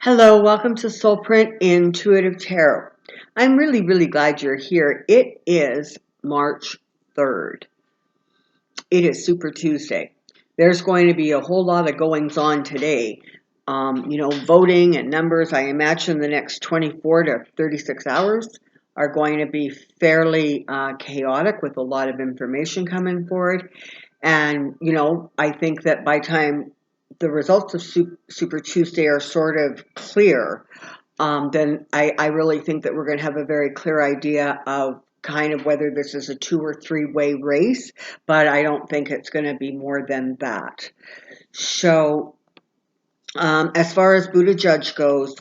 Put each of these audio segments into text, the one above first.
Hello, welcome to Soulprint Intuitive Tarot. I'm really glad you're here. It is March 3rd. It is Super Tuesday. There's going to be a whole lot of goings on today. Voting and numbers. I imagine the next 24 to 36 hours are going to be fairly chaotic with a lot of information coming forward. And, I think that by time the results of Super Tuesday are sort of clear, then I really think that we're going to have a very clear idea of kind of whether this is a 2 or 3-way race, but I don't think it's going to be more than that. So as far as Buttigieg goes,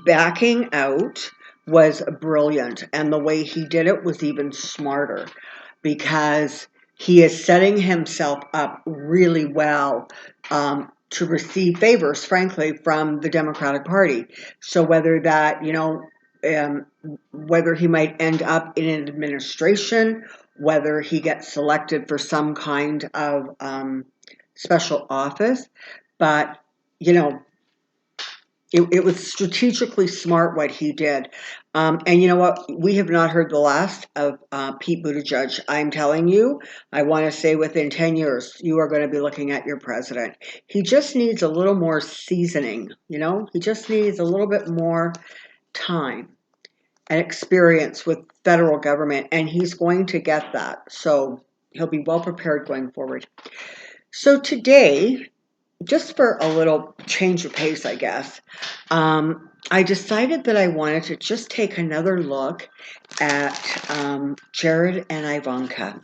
backing out was brilliant, and the way he did it was even smarter because he is setting himself up really well to receive favors, frankly, from the Democratic Party. So whether that, whether he might end up in an administration, whether he gets selected for some kind of special office, but, it was strategically smart what he did. And you know what? We have not heard the last of Pete Buttigieg. I'm telling you, I want to say within 10 years, you are going to be looking at your president. He just needs a little more seasoning, He just needs a little bit more time and experience with federal government, and he's going to get that. So he'll be well prepared going forward. So today, just for a little change of pace, I guess, I decided that I wanted to just take another look at Jared and Ivanka.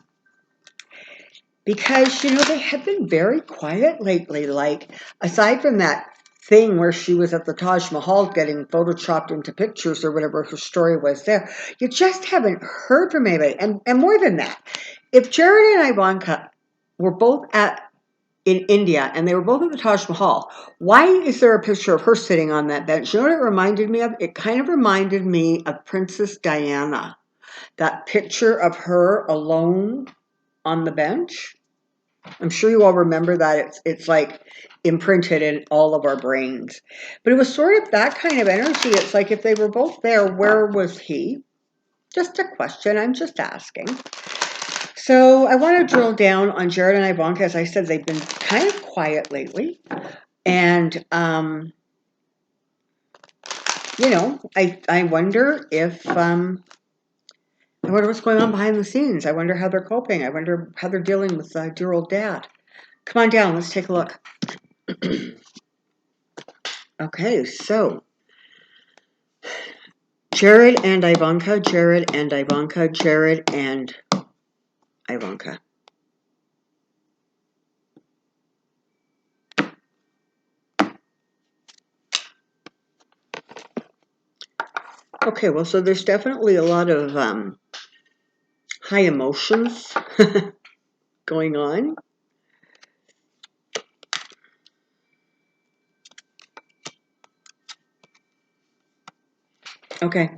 Because, they have been very quiet lately. Like, aside from that thing where she was at the Taj Mahal getting photoshopped into pictures or whatever her story was there, you just haven't heard from anybody. And more than that, if Jared and Ivanka were both in India, and they were both at the Taj Mahal, why is there a picture of her sitting on that bench? You know what it reminded me of? It kind of reminded me of Princess Diana. That picture of her alone on the bench. I'm sure you all remember that. It's like imprinted in all of our brains. But it was sort of that kind of energy. It's like if they were both there, where was he? Just a question. I'm just asking. So I want to drill down on Jared and Ivanka. As I said, they've been kind of quiet lately. And, I wonder if, I wonder what's going on behind the scenes. I wonder how they're coping. I wonder how they're dealing with dear old dad. Come on down. Let's take a look. Okay, so Jared and Ivanka, Jared and Ivanka, Jared and Ivanka. Okay, well, so there's definitely a lot of high emotions going on. Okay.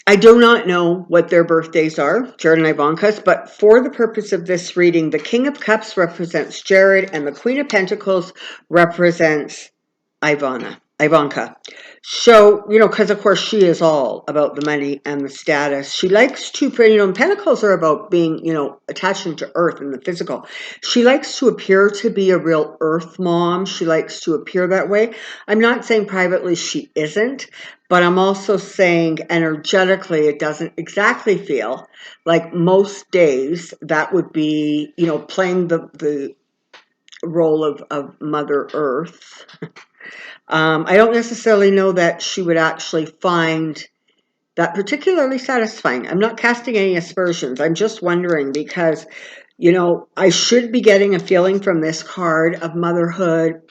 I do not know what their birthdays are, Jared and Ivanka's, but for the purpose of this reading, the King of Cups represents Jared and the Queen of Pentacles represents Ivanka. So, because of course she is all about the money and the status. She likes to, Pentacles are about being, attaching to earth and the physical. She likes to appear to be a real earth mom. She likes to appear that way. I'm not saying privately she isn't, but I'm also saying energetically it doesn't exactly feel like most days that would be, playing the role of Mother Earth. I don't necessarily know that she would actually find that particularly satisfying. I'm not casting any aspersions. I'm just wondering because, I should be getting a feeling from this card of motherhood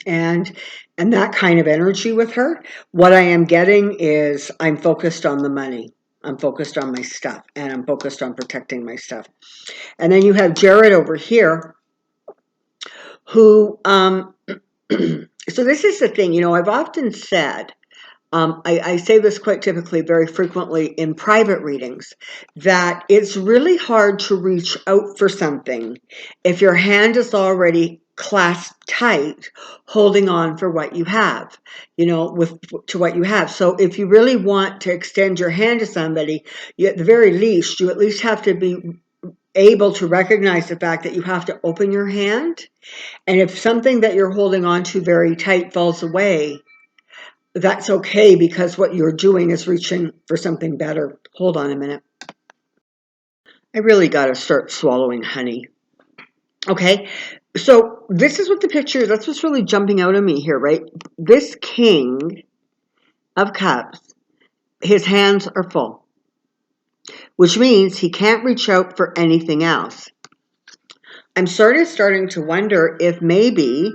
and that kind of energy with her. What I am getting is I'm focused on the money. I'm focused on my stuff, and I'm focused on protecting my stuff. And then you have Jared over here who, so this is the thing, I've often said, I say this quite typically, very frequently in private readings, that it's really hard to reach out for something if your hand is already clasped tight, holding on for what you have, to what you have. So if you really want to extend your hand to somebody, at the very least, you at least have to be able to recognize the fact that you have to open your hand. And if something that you're holding on to very tight falls away, that's okay, because what you're doing is reaching for something better. Hold on a minute. I really got to start swallowing honey. Okay, so this is what the picture is. That's what's really jumping out at me here, right? This King of Cups, his hands are full, which means he can't reach out for anything else. I'm starting to wonder if maybe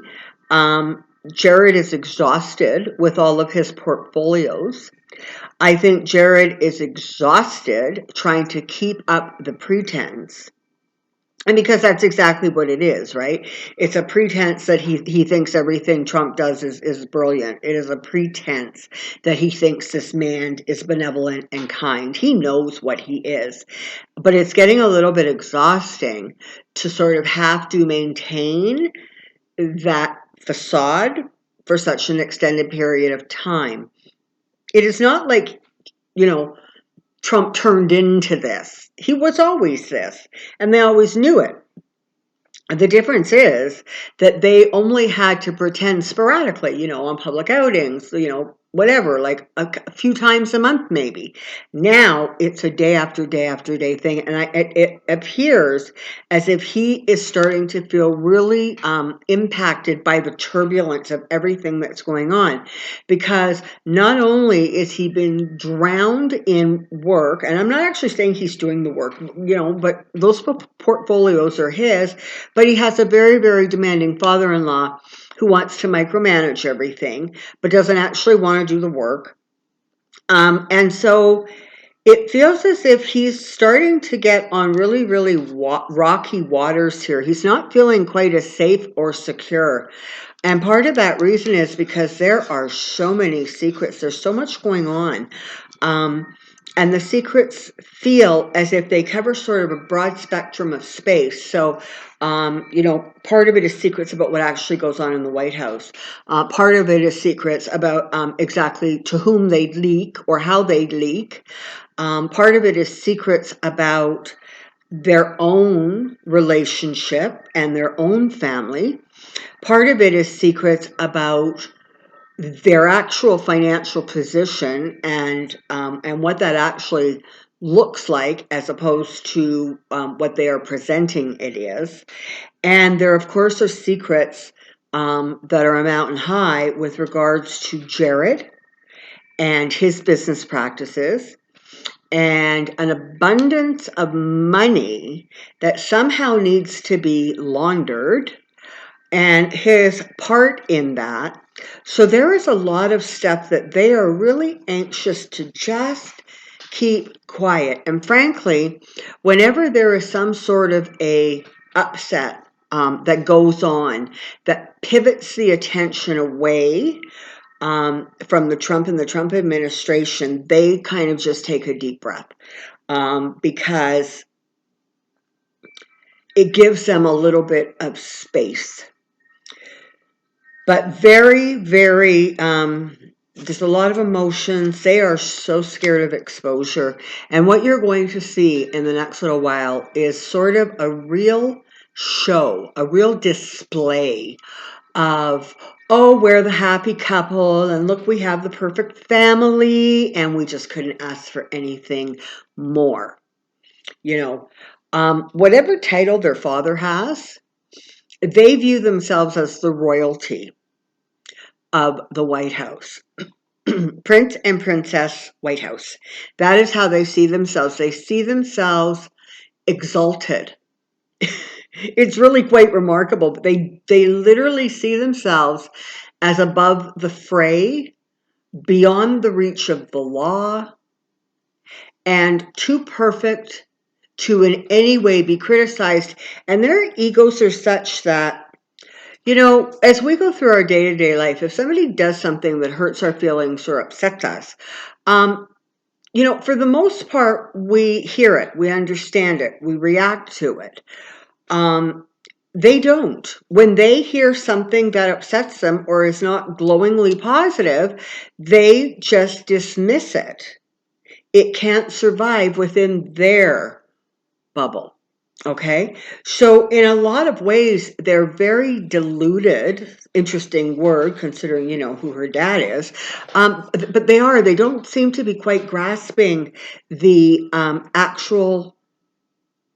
Jared is exhausted with all of his portfolios. I think Jared is exhausted trying to keep up the pretense. And because that's exactly what it is, right? It's a pretense that he thinks everything Trump does is brilliant. It is a pretense that he thinks this man is benevolent and kind. He knows what he is. But it's getting a little bit exhausting to sort of have to maintain that facade for such an extended period of time. It is not like, Trump turned into this. He was always this, and they always knew it. The difference is that they only had to pretend sporadically, on public outings, whatever, like a few times a month maybe. Now it's a day after day after day thing, and it appears as if he is starting to feel really impacted by the turbulence of everything that's going on, because not only is he been drowned in work, and I'm not actually saying he's doing the work, but those portfolios are his, but he has a very, very demanding father-in-law who wants to micromanage everything, but doesn't actually want to do the work. And so it feels as if he's starting to get on really, really rocky waters here. He's not feeling quite as safe or secure. And part of that reason is because there are so many secrets. There's so much going on. And the secrets feel as if they cover sort of a broad spectrum of space. So, part of it is secrets about what actually goes on in the White House. Part of it is secrets about exactly to whom they leak or how they leak. Part of it is secrets about their own relationship and their own family. Part of it is secrets about their actual financial position and what that actually looks like, as opposed to what they are presenting it is. And there, of course, are secrets that are a mountain high with regards to Jared and his business practices, and an abundance of money that somehow needs to be laundered, and his part in that. So there is a lot of stuff that they are really anxious to just keep quiet. And frankly, whenever there is some sort of a upset that goes on, that pivots the attention away from the Trump and the Trump administration, they kind of just take a deep breath because it gives them a little bit of space. But very, very, there's a lot of emotions. They are so scared of exposure. And what you're going to see in the next little while is sort of a real show, a real display of, oh, we're the happy couple, and look, we have the perfect family, and we just couldn't ask for anything more. Whatever title their father has, they view themselves as the royalty of the White House. Prince and Princess White House. That is how they see themselves. They see themselves exalted. It's really quite remarkable, but they literally see themselves as above the fray, beyond the reach of the law, and too perfect to in any way be criticized. And their egos are such that, as we go through our day-to-day life, if somebody does something that hurts our feelings or upsets us, for the most part, we hear it, we understand it, we react to it. they don't. When they hear something that upsets them or is not glowingly positive, they just dismiss it. It can't survive within their bubble. Okay, so in a lot of ways, they're very deluded. Interesting word, considering who her dad is. But they don't seem to be quite grasping the actual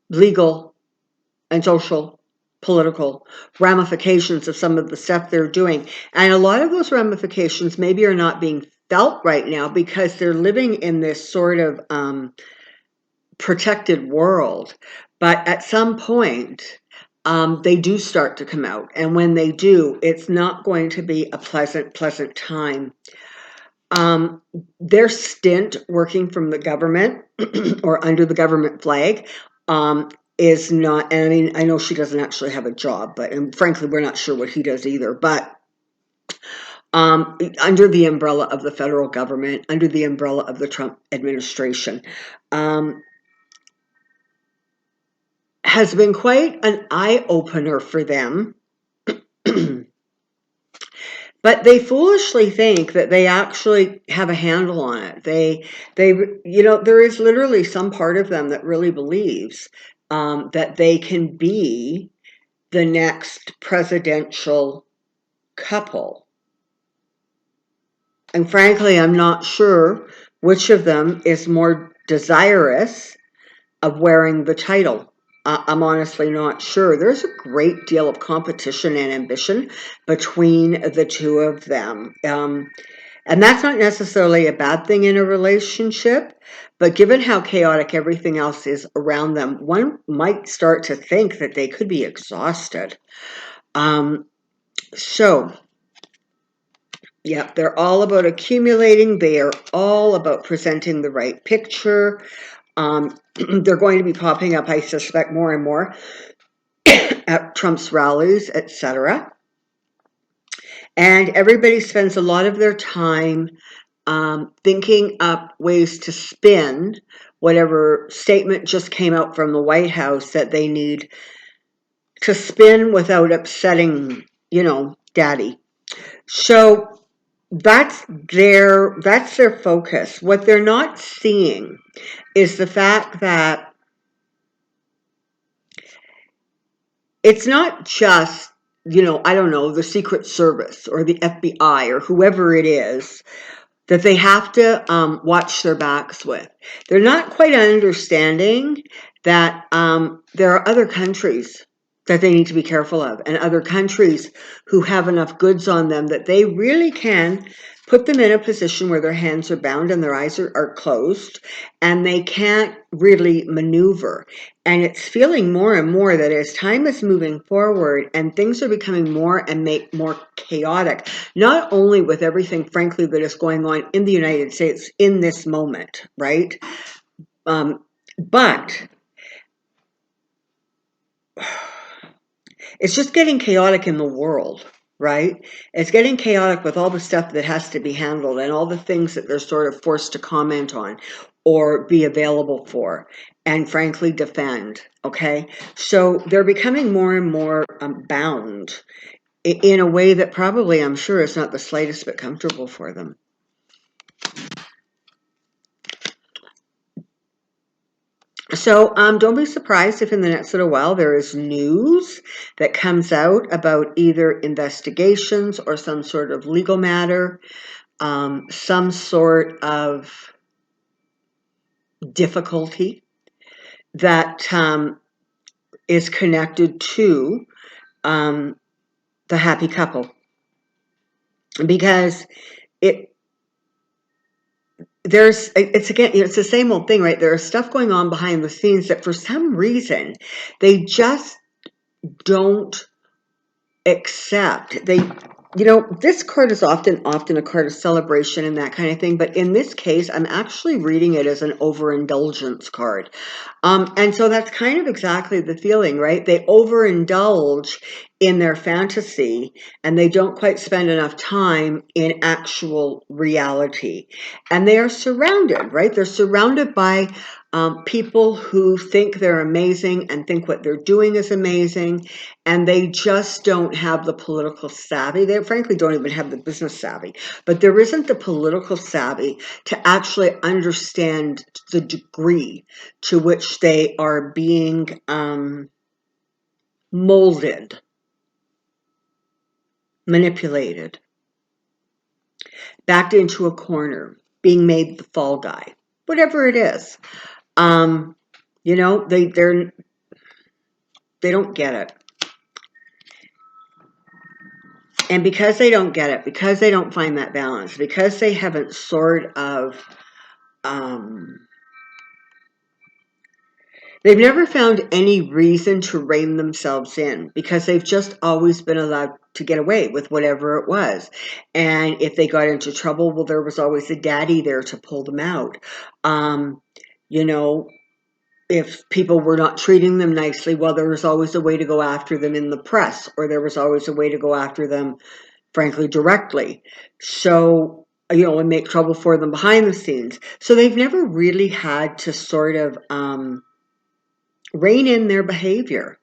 legal and social, political ramifications of some of the stuff they're doing. And a lot of those ramifications maybe are not being felt right now because they're living in this sort of protected world. But at some point, they do start to come out. And when they do, it's not going to be a pleasant time. Their stint working from the government or under the government flag is not, and I mean, I know she doesn't actually have a job, and frankly, we're not sure what he does either, but under the umbrella of the federal government, under the umbrella of the Trump administration, has been quite an eye-opener for them. But they foolishly think that they actually have a handle on it. There is literally some part of them that really believes that they can be the next presidential couple. And frankly, I'm not sure which of them is more desirous of wearing the title. I'm honestly not sure. There's a great deal of competition and ambition between the two of them. And that's not necessarily a bad thing in a relationship, but given how chaotic everything else is around them, one might start to think that they could be exhausted. Yeah, they're all about accumulating. They are all about presenting the right picture. They're going to be popping up, I suspect, more and more at Trump's rallies, etc. And everybody spends a lot of their time thinking up ways to spin whatever statement just came out from the White House that they need to spin without upsetting, daddy. So that's their focus. What they're not seeing is the fact that it's not just, I don't know, the Secret Service or the FBI or whoever it is that they have to watch their backs with. They're not quite understanding that there are other countries that they need to be careful of, and other countries who have enough goods on them that they really can put them in a position where their hands are bound and their eyes are closed, and they can't really maneuver. And it's feeling more and more that as time is moving forward and things are becoming more and more chaotic, not only with everything, frankly, that is going on in the United States in this moment, right? But it's just getting chaotic in the world, right? It's getting chaotic with all the stuff that has to be handled and all the things that they're sort of forced to comment on or be available for and frankly defend, okay? So they're becoming more and more bound in a way that probably, I'm sure, is not the slightest bit comfortable for them. So don't be surprised if in the next little while there is news that comes out about either investigations or some sort of legal matter, some sort of difficulty that is connected to the happy couple. Because it's the same old thing, right? There's stuff going on behind the scenes that for some reason they just don't accept. This card is often a card of celebration and that kind of thing, but in this case, I'm actually reading it as an overindulgence card. And so that's kind of exactly the feeling, right? They overindulge in their fantasy, and they don't quite spend enough time in actual reality. And they are surrounded, right? They're surrounded by people who think they're amazing and think what they're doing is amazing, and they just don't have the political savvy. They frankly don't even have the business savvy, but there isn't the political savvy to actually understand the degree to which they are being molded, manipulated, backed into a corner, being made the fall guy, whatever it is. You know, they don't get it. And because they don't get it, because they don't find that balance, because they haven't sort of they've never found any reason to rein themselves in, because they've just always been allowed to get away with whatever it was. And if they got into trouble, well, there was always a daddy there to pull them out. You know, if people were not treating them nicely, well, there was always a way to go after them in the press, or there was always a way to go after them, frankly, directly. So, you know, and make trouble for them behind the scenes. So they've never really had to sort of rein in their behavior.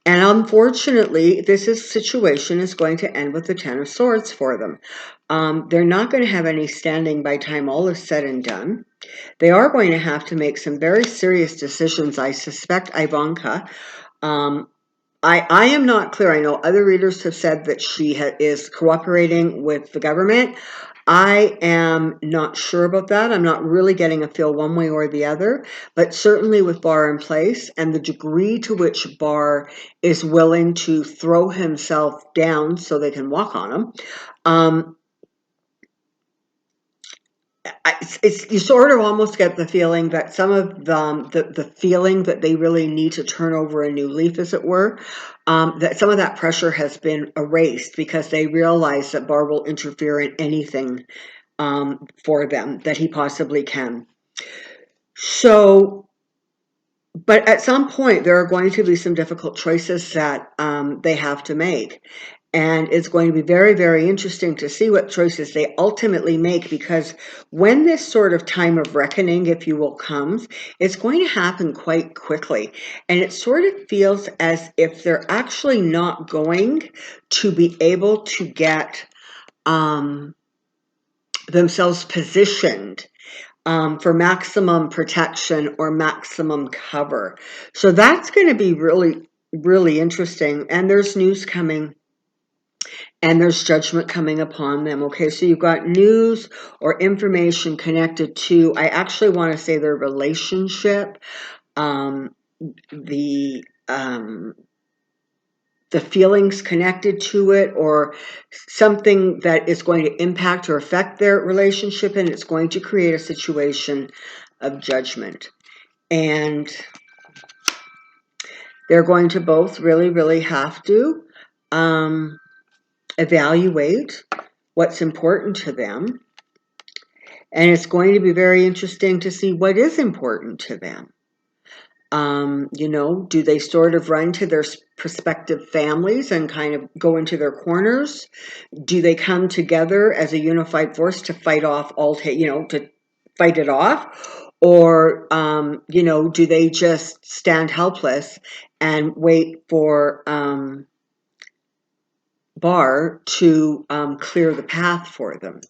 And unfortunately, this situation is going to end with the Ten of Swords for them. They're not going to have any standing by time all is said and done. They are going to have to make some very serious decisions, I suspect, Ivanka. I am not clear. I know other readers have said that she is cooperating with the government. I am not sure about that. I'm not really getting a feel one way or the other, but certainly with Barr in place and the degree to which Barr is willing to throw himself down so they can walk on him, you sort of almost get the feeling that some of the feeling that they really need to turn over a new leaf, as it were, that some of that pressure has been erased because they realize that Barr will interfere in anything for them that he possibly can. So, but at some point, there are going to be some difficult choices that they have to make. And it's going to be very, very interesting to see what choices they ultimately make, because when this sort of time of reckoning, if you will, comes, it's going to happen quite quickly. And it sort of feels as if they're actually not going to be able to get themselves positioned for maximum protection or maximum cover. So that's going to be really, really interesting. And there's news coming. And there's judgment coming upon them. Okay, so you've got news or information connected to, I actually want to say, their relationship, the feelings connected to it, or something that is going to impact or affect their relationship, and it's going to create a situation of judgment. And they're going to both really, really have to evaluate what's important to them. And it's going to be very interesting to see what is important to them. You know, do they sort of run to their prospective families and kind of go into their corners? Do they come together as a unified force to fight off to fight it off? Or, you know, do they just stand helpless and wait for Barr to clear the path for them?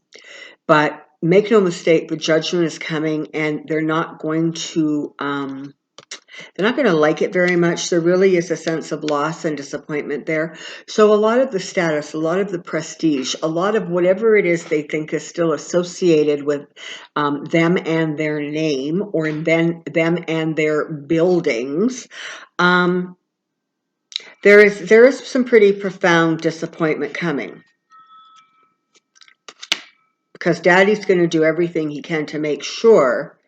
But make no mistake, the judgment is coming, and they're not going to like it very much. There really is a sense of loss and disappointment there. So a lot of the status, a lot of the prestige, a lot of whatever it is they think is still associated with them and their name, or them and their buildings, there is some pretty profound disappointment coming. Because Daddy's going to do everything he can to make sure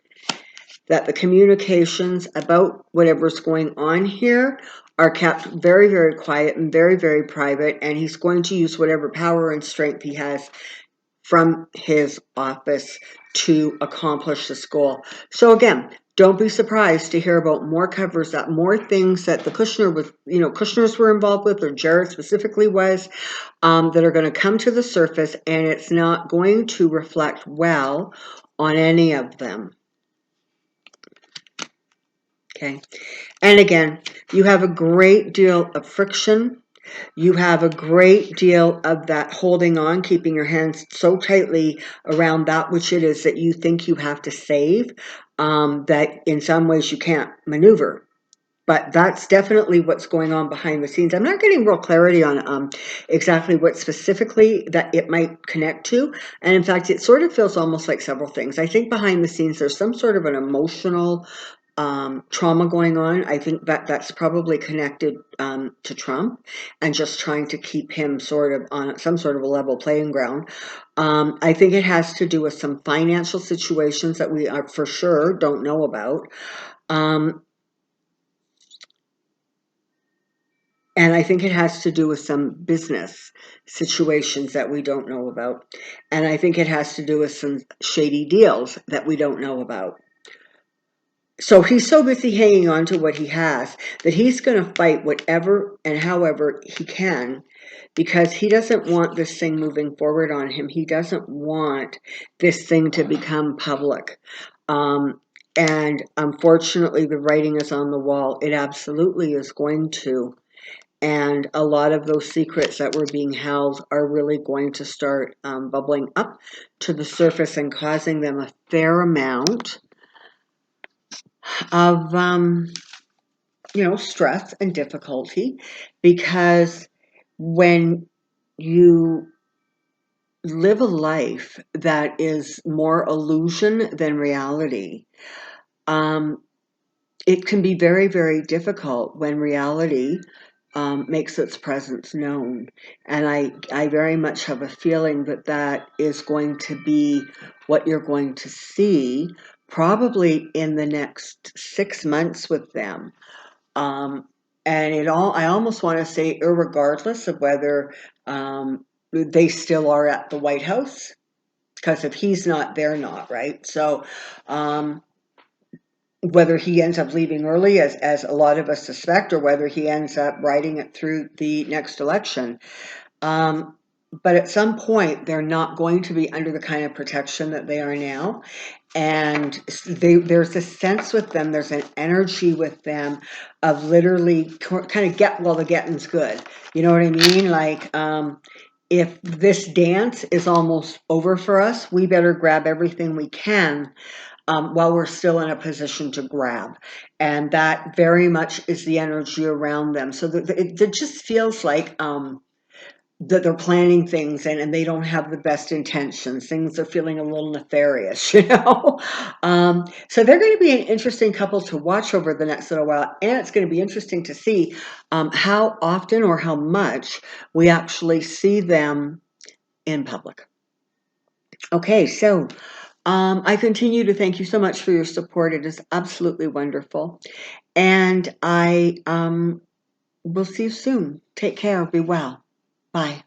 that the communications about whatever's going on here are kept very, very quiet and very, very private. And he's going to use whatever power and strength he has from his office to accomplish this goal. So again, don't be surprised to hear about more covers up, more things that the Kushners were involved with, or Jared specifically was, that are going to come to the surface, and it's not going to reflect well on any of them. Okay. And again, you have a great deal of friction. You have a great deal of that holding on, keeping your hands so tightly around that which it is that you think you have to save, that in some ways you can't maneuver. But that's definitely what's going on behind the scenes. I'm not getting real clarity on exactly what specifically that it might connect to. And in fact, it sort of feels almost like several things. I think behind the scenes, there's some sort of an emotional trauma going on. I think that that's probably connected to Trump and just trying to keep him sort of on some sort of a level playing ground. I think it has to do with some financial situations that we are for sure don't know about. And I think it has to do with some business situations that we don't know about. And I think it has to do with some shady deals that we don't know about. So he's so busy hanging on to what he has that he's going to fight whatever and however he can, because he doesn't want this thing moving forward on him. He doesn't want this thing to become public. And unfortunately, the writing is on the wall. It absolutely is going to. And a lot of those secrets that were being held are really going to start bubbling up to the surface and causing them a fair amount of stress and difficulty, because when you live a life that is more illusion than reality, it can be very, very difficult when reality makes its presence known. And I very much have a feeling that that is going to be what you're going to see probably in the next 6 months with them. And I almost want to say, irregardless of whether they still are at the White House, because if he's not, they're not, right? So, whether he ends up leaving early, as a lot of us suspect, or whether he ends up riding it through the next election. But at some point, they're not going to be under the kind of protection that they are now. And there's a sense with them, there's an energy with them of literally kind of get while the getting's good. You know what I mean? Like, if this dance is almost over for us, we better grab everything we can while we're still in a position to grab. And that very much is the energy around them. So it just feels like that they're planning things, and they don't have the best intentions. Things are feeling a little nefarious, So they're going to be an interesting couple to watch over the next little while. And it's going to be interesting to see how often or how much we actually see them in public. Okay, so I continue to thank you so much for your support. It is absolutely wonderful. And I will see you soon. Take care. Be well. Bye.